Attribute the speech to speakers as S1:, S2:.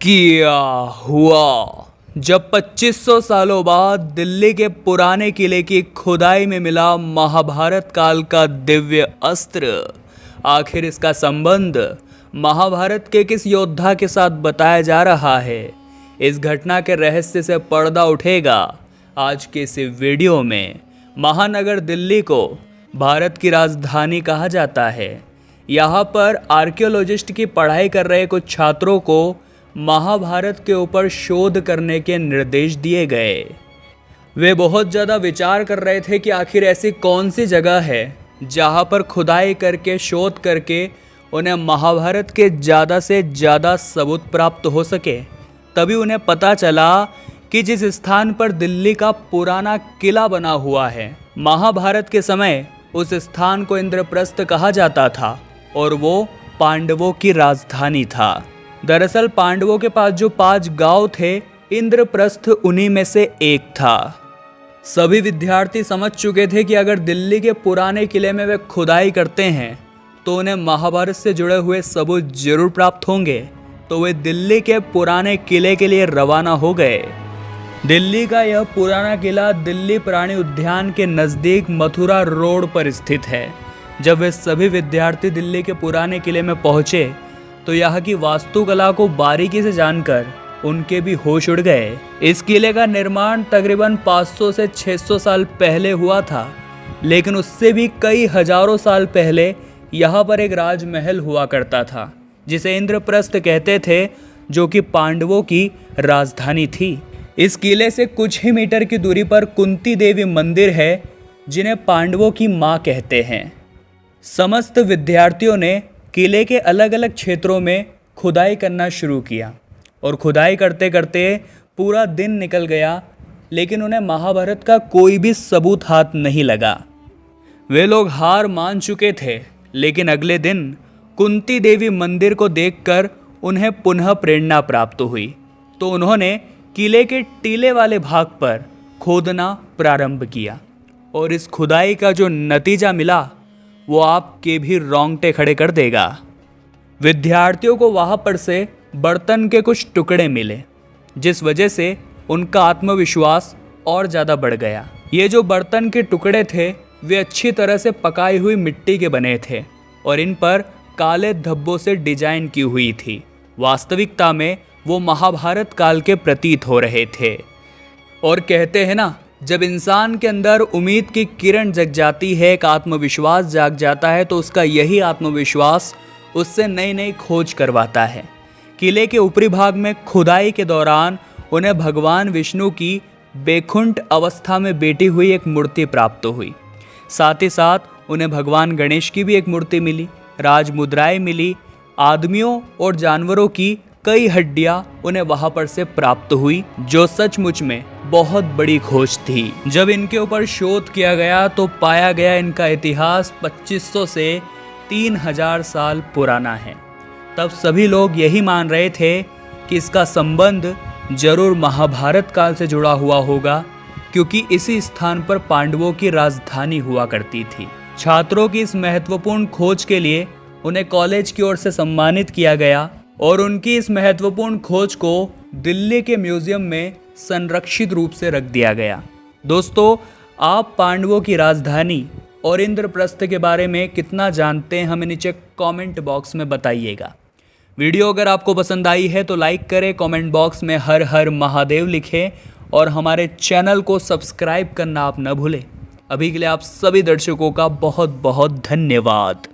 S1: क्या हुआ जब 2500 सालों बाद दिल्ली के पुराने किले की खुदाई में मिला महाभारत काल का दिव्य अस्त्र। आखिर इसका संबंध महाभारत के किस योद्धा के साथ बताया जा रहा है? इस घटना के रहस्य से पर्दा उठेगा आज के इस वीडियो में। महानगर दिल्ली को भारत की राजधानी कहा जाता है। यहाँ पर आर्कियोलॉजिस्ट की पढ़ाई कर रहे कुछ छात्रों को महाभारत के ऊपर शोध करने के निर्देश दिए गए। वे बहुत ज़्यादा विचार कर रहे थे कि आखिर ऐसी कौन सी जगह है जहाँ पर खुदाई करके शोध करके उन्हें महाभारत के ज़्यादा से ज़्यादा सबूत प्राप्त हो सके। तभी उन्हें पता चला कि जिस स्थान पर दिल्ली का पुराना किला बना हुआ है, महाभारत के समय उस स्थान को इंद्रप्रस्थ कहा जाता था और वो पांडवों की राजधानी था। दरअसल पांडवों के पास जो 5 गांव थे, इंद्रप्रस्थ उन्हीं में से एक था। सभी विद्यार्थी समझ चुके थे कि अगर दिल्ली के पुराने किले में वे खुदाई करते हैं तो उन्हें महाभारत से जुड़े हुए सबूत जरूर प्राप्त होंगे। तो वे दिल्ली के पुराने किले के लिए रवाना हो गए। दिल्ली का यह पुराना किला दिल्ली प्राणी उद्यान के नज़दीक मथुरा रोड पर स्थित है। जब वे सभी विद्यार्थी दिल्ली के पुराने किले में पहुंचे तो यहाँ की वास्तुकला को बारीकी से जानकर उनके भी होश उड़ गए। इस किले का निर्माण तकरीबन 500 से 600 साल पहले हुआ था, लेकिन उससे भी कई हजारों साल पहले यहाँ पर एक राजमहल हुआ करता था जिसे इंद्रप्रस्थ कहते थे, जो कि पांडवों की राजधानी थी। इस किले से कुछ ही मीटर की दूरी पर कुंती देवी मंदिर है, जिन्हें पांडवों की माँ कहते हैं। समस्त विद्यार्थियों ने किले के अलग अलग क्षेत्रों में खुदाई करना शुरू किया और खुदाई करते करते पूरा दिन निकल गया, लेकिन उन्हें महाभारत का कोई भी सबूत हाथ नहीं लगा। वे लोग हार मान चुके थे, लेकिन अगले दिन कुंती देवी मंदिर को देखकर उन्हें पुनः प्रेरणा प्राप्त हुई। तो उन्होंने किले के टीले वाले भाग पर खोदना प्रारंभ किया और इस खुदाई का जो नतीजा मिला वो आपके भी रोंगटे खड़े कर देगा। विद्यार्थियों को वहाँ पर से बर्तन के कुछ टुकड़े मिले, जिस वजह से उनका आत्मविश्वास और ज़्यादा बढ़ गया। ये जो बर्तन के टुकड़े थे वे अच्छी तरह से पकाई हुई मिट्टी के बने थे और इन पर काले धब्बों से डिजाइन की हुई थी। वास्तविकता में वो महाभारत काल के प्रतीत हो रहे थे। और कहते हैं ना, जब इंसान के अंदर उम्मीद की किरण जग जाती है, एक आत्मविश्वास जाग जाता है, तो उसका यही आत्मविश्वास उससे नई नई खोज करवाता है। किले के ऊपरी भाग में खुदाई के दौरान उन्हें भगवान विष्णु की बेखुंठ अवस्था में बैठी हुई एक मूर्ति प्राप्त हुई। साथ ही साथ उन्हें भगवान गणेश की भी एक मूर्ति मिली, राजमुद्राएं मिली, आदमियों और जानवरों की कई हड्डियां उन्हें वहां पर से प्राप्त हुई, जो सचमुच में बहुत बड़ी खोज थी। जब इनके ऊपर शोध किया गया तो पाया गया इनका इतिहास 2500 से 3000 साल पुराना है। तब सभी लोग यही मान रहे थे कि इसका संबंध जरूर महाभारत काल से जुड़ा हुआ होगा, क्योंकि इसी स्थान पर पांडवों की राजधानी हुआ करती थी। छात्रों की इस महत्वपूर्ण खोज के लिए उन्हें कॉलेज की ओर से सम्मानित किया गया और उनकी इस महत्वपूर्ण खोज को दिल्ली के म्यूजियम में संरक्षित रूप से रख दिया गया। दोस्तों, आप पांडवों की राजधानी और इंद्रप्रस्थ के बारे में कितना जानते हैं, हमें नीचे कमेंट बॉक्स में बताइएगा। वीडियो अगर आपको पसंद आई है तो लाइक करें, कमेंट बॉक्स में हर हर महादेव लिखें और हमारे चैनल को सब्सक्राइब करना आप न भूलें। अभी के लिए आप सभी दर्शकों का बहुत बहुत धन्यवाद।